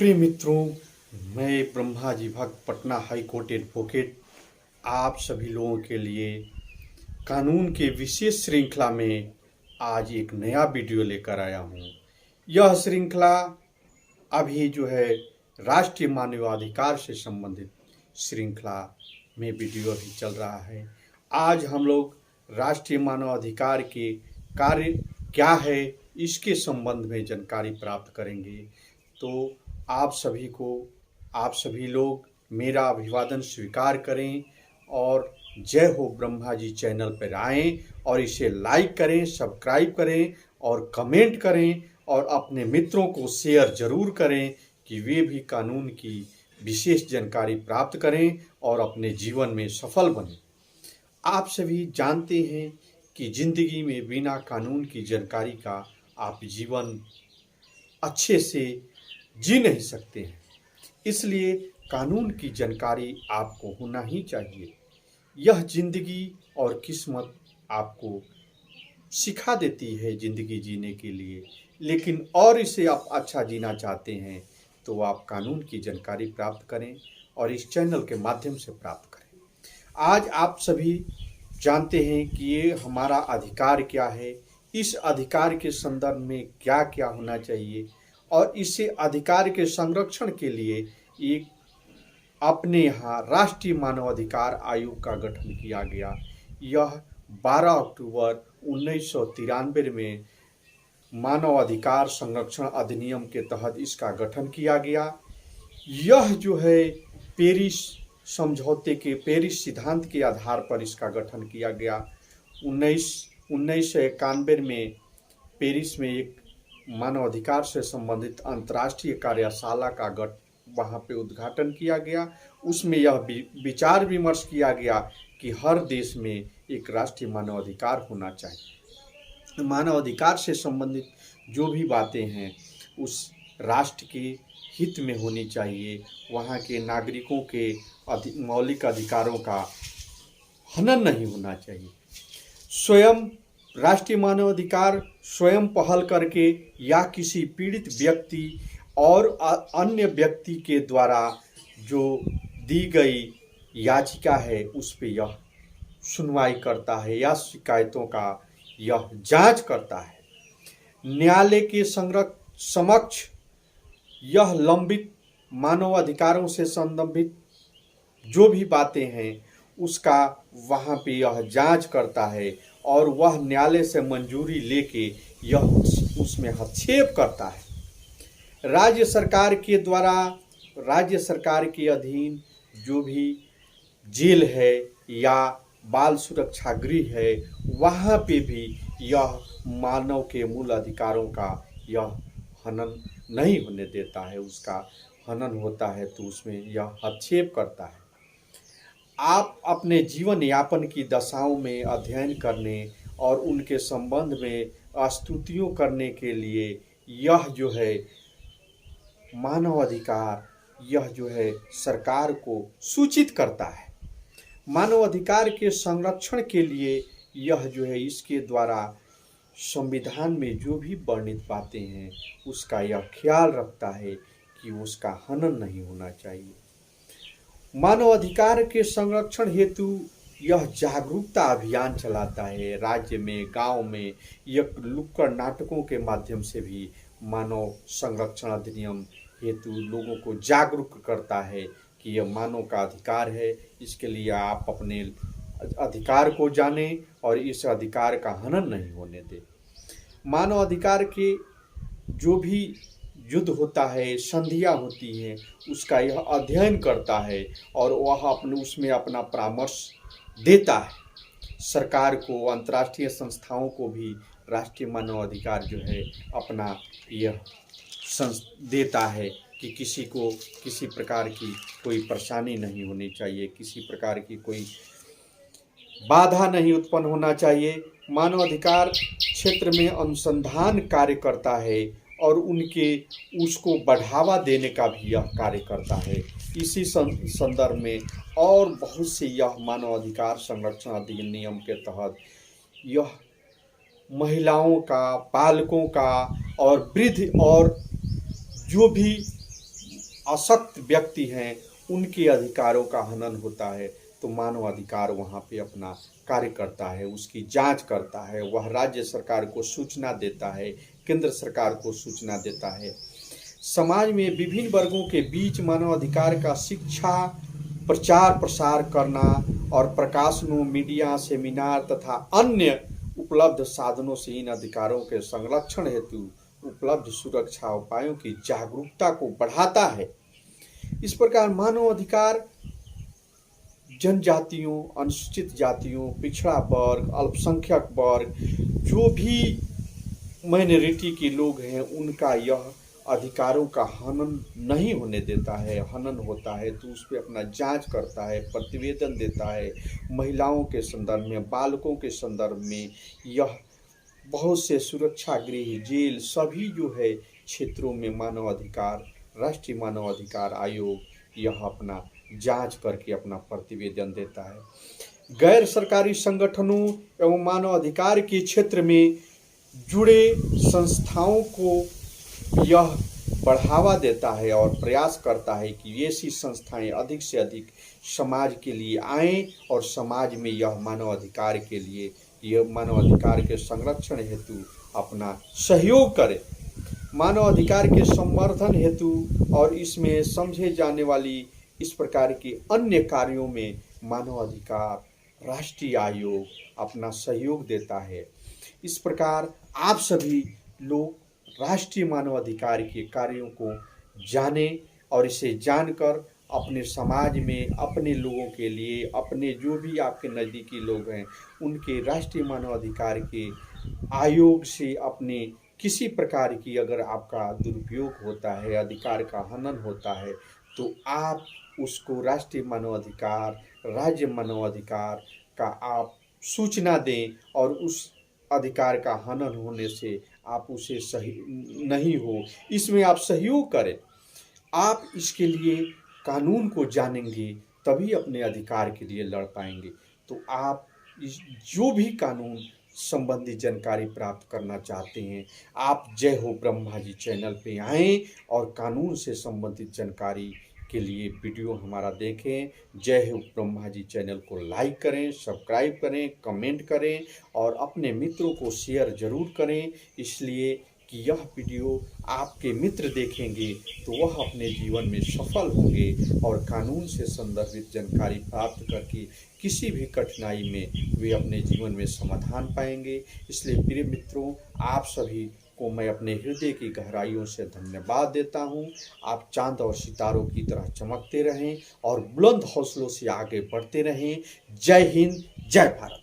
प्रिय मित्रों, मैं ब्रह्मा जी भक्त पटना हाई कोर्ट एडवोकेट आप सभी लोगों के लिए कानून के विशेष श्रृंखला में आज एक नया वीडियो लेकर आया हूँ। यह श्रृंखला अभी जो है राष्ट्रीय मानवाधिकार से संबंधित श्रृंखला में वीडियो अभी चल रहा है। आज हम लोग राष्ट्रीय मानवाधिकार के कार्य क्या है इसके संबंध में जानकारी प्राप्त करेंगे। तो आप सभी लोग मेरा अभिवादन स्वीकार करें और जय हो ब्रह्मा जी चैनल पर आएं और इसे लाइक करें, सब्सक्राइब करें और कमेंट करें और अपने मित्रों को शेयर जरूर करें कि वे भी कानून की विशेष जानकारी प्राप्त करें और अपने जीवन में सफल बनें। आप सभी जानते हैं कि जिंदगी में बिना कानून की जानकारी का आप जीवन अच्छे से जी नहीं सकते हैं। इसलिए कानून की जानकारी आपको होना ही चाहिए। यह जिंदगी और किस्मत आपको सिखा देती है जिंदगी जीने के लिए, लेकिन और इसे आप अच्छा जीना चाहते हैं तो आप कानून की जानकारी प्राप्त करें और इस चैनल के माध्यम से प्राप्त करें। आज आप सभी जानते हैं कि ये हमारा अधिकार क्या है, इस अधिकार के संदर्भ में क्या क्या होना चाहिए और इसे अधिकार के संरक्षण के लिए एक अपने यहाँ राष्ट्रीय मानवाधिकार आयोग का गठन किया गया। यह 12 अक्टूबर 1993 में मानवाधिकार संरक्षण अधिनियम के तहत इसका गठन किया गया। यह जो है पेरिस समझौते के पेरिस सिद्धांत के आधार पर इसका गठन किया गया। 1991 में पेरिस में एक मानवाधिकार से संबंधित अंतर्राष्ट्रीय कार्यशाला का वहाँ पे उद्घाटन किया गया। उसमें यह विचार विमर्श किया गया कि हर देश में एक राष्ट्रीय मानवाधिकार होना चाहिए। मानवाधिकार से संबंधित जो भी बातें हैं उस राष्ट्र के हित में होनी चाहिए। वहाँ के नागरिकों के मौलिक अधिकारों का हनन नहीं होना चाहिए। स्वयं राष्ट्रीय मानवाधिकार स्वयं पहल करके या किसी पीड़ित व्यक्ति और अन्य व्यक्ति के द्वारा जो दी गई याचिका है उस पे यह सुनवाई करता है या शिकायतों का यह जांच करता है। न्यायालय के समक्ष यह लंबित मानवाधिकारों से संबंधित जो भी बातें हैं उसका वहाँ पे यह जांच करता है और वह न्यायालय से मंजूरी लेके यह उसमें हस्तक्षेप करता है। राज्य सरकार के द्वारा राज्य सरकार के अधीन जो भी जेल है या बाल सुरक्षा गृह है वहाँ पे भी यह मानव के मूल अधिकारों का यह हनन नहीं होने देता है। उसका हनन होता है तो उसमें यह हस्तक्षेप करता है। आप अपने जीवन यापन की दशाओं में अध्ययन करने और उनके संबंध में स्तुतियों करने के लिए यह जो है मानवाधिकार यह जो है सरकार को सूचित करता है। मानवाधिकार के संरक्षण के लिए यह जो है इसके द्वारा संविधान में जो भी वर्णित बातें हैं उसका यह ख्याल रखता है कि उसका हनन नहीं होना चाहिए। मानवाधिकार के संरक्षण हेतु यह जागरूकता अभियान चलाता है। राज्य में, गांव में यह नुक्कड़ नाटकों के माध्यम से भी मानव संरक्षण अधिनियम हेतु लोगों को जागरूक करता है कि यह मानव का अधिकार है। इसके लिए आप अपने अधिकार को जानें और इस अधिकार का हनन नहीं होने दें। मानव अधिकार के जो भी युद्ध होता है, संधियाँ होती हैं, उसका यह अध्ययन करता है और वह उसमें अपना परामर्श देता है। सरकार को, अंतर्राष्ट्रीय संस्थाओं को भी राष्ट्रीय मानवाधिकार जो है अपना यह देता है कि किसी को किसी प्रकार की कोई परेशानी नहीं होनी चाहिए, किसी प्रकार की कोई बाधा नहीं उत्पन्न होना चाहिए। मानवाधिकार क्षेत्र में अनुसंधान कार्य करता है और उसको बढ़ावा देने का भी यह कार्य करता है। इसी संदर्भ में और बहुत से यह मानवाधिकार संरक्षण अधिनियम के तहत यह महिलाओं का, बालकों का और वृद्ध और जो भी अशक्त व्यक्ति हैं उनके अधिकारों का हनन होता है, तो मानव अधिकार वहाँ पे अपना कार्य करता है, उसकी जांच करता है, वह राज्य सरकार को सूचना देता है, केंद्र सरकार को सूचना देता है। समाज में विभिन्न वर्गों के बीच मानवाधिकार का शिक्षा, प्रचार प्रसार करना और प्रकाशनों, मीडिया, सेमिनार तथा अन्य उपलब्ध साधनों से इन अधिकारों के संरक्षण हेतु उपलब्ध सुरक्षा उपायों की जागरूकता को बढ़ाता है। इस प्रकार मानव अधिकार जनजातियों, अनुसूचित जातियों, पिछड़ा वर्ग, अल्पसंख्यक वर्ग, जो भी माइनॉरिटी के लोग हैं, उनका यह अधिकारों का हनन नहीं होने देता है। हनन होता है तो उस पर अपना जांच करता है, प्रतिवेदन देता है। महिलाओं के संदर्भ में, बालकों के संदर्भ में यह बहुत से सुरक्षा गृह, जेल, सभी जो है क्षेत्रों में मानव अधिकार, राष्ट्रीय मानव अधिकार आयोग यह अपना जांच करके अपना प्रतिवेदन देता है। गैर सरकारी संगठनों एवं मानव अधिकार के क्षेत्र में जुड़े संस्थाओं को यह बढ़ावा देता है और प्रयास करता है कि ऐसी संस्थाएं अधिक से अधिक समाज के लिए आएं और समाज में यह मानव अधिकार के लिए, यह मानव अधिकार के संरक्षण हेतु अपना सहयोग करें। मानव अधिकार के संवर्धन हेतु और इसमें समझे जाने वाली इस प्रकार के अन्य कार्यों में मानव अधिकार राष्ट्रीय आयोग अपना सहयोग देता है। इस प्रकार आप सभी लोग राष्ट्रीय मानवाधिकार के कार्यों को जानें और इसे जानकर अपने समाज में, अपने लोगों के लिए, अपने जो भी आपके नज़दीकी लोग हैं, उनके राष्ट्रीय मानवाधिकार के आयोग से अपने किसी प्रकार की अगर आपका दुरुपयोग होता है, अधिकार का हनन होता है, तो आप उसको राष्ट्रीय मानवाधिकार, राज्य मानवाधिकार का आप सूचना दें और उस अधिकार का हनन होने से आप उसे सही नहीं हो, इसमें आप सहयोग करें। आप इसके लिए कानून को जानेंगे तभी अपने अधिकार के लिए लड़ पाएंगे। तो आप इस जो भी कानून संबंधी जानकारी प्राप्त करना चाहते हैं, आप जय हो ब्रह्मा जी चैनल पे आएँ और कानून से संबंधित जानकारी के लिए वीडियो हमारा देखें। जय हो ब्रह्मा जी चैनल को लाइक करें, सब्सक्राइब करें, कमेंट करें और अपने मित्रों को शेयर जरूर करें, इसलिए कि यह वीडियो आपके मित्र देखेंगे तो वह अपने जीवन में सफल होंगे और कानून से संदर्भित जानकारी प्राप्त करके किसी भी कठिनाई में वे अपने जीवन में समाधान पाएंगे। इसलिए प्रिय मित्रों, आप सभी को मैं अपने हृदय की गहराइयों से धन्यवाद देता हूँ। आप चांद और सितारों की तरह चमकते रहें और बुलंद हौसलों से आगे बढ़ते रहें। जय हिंद, जय भारत।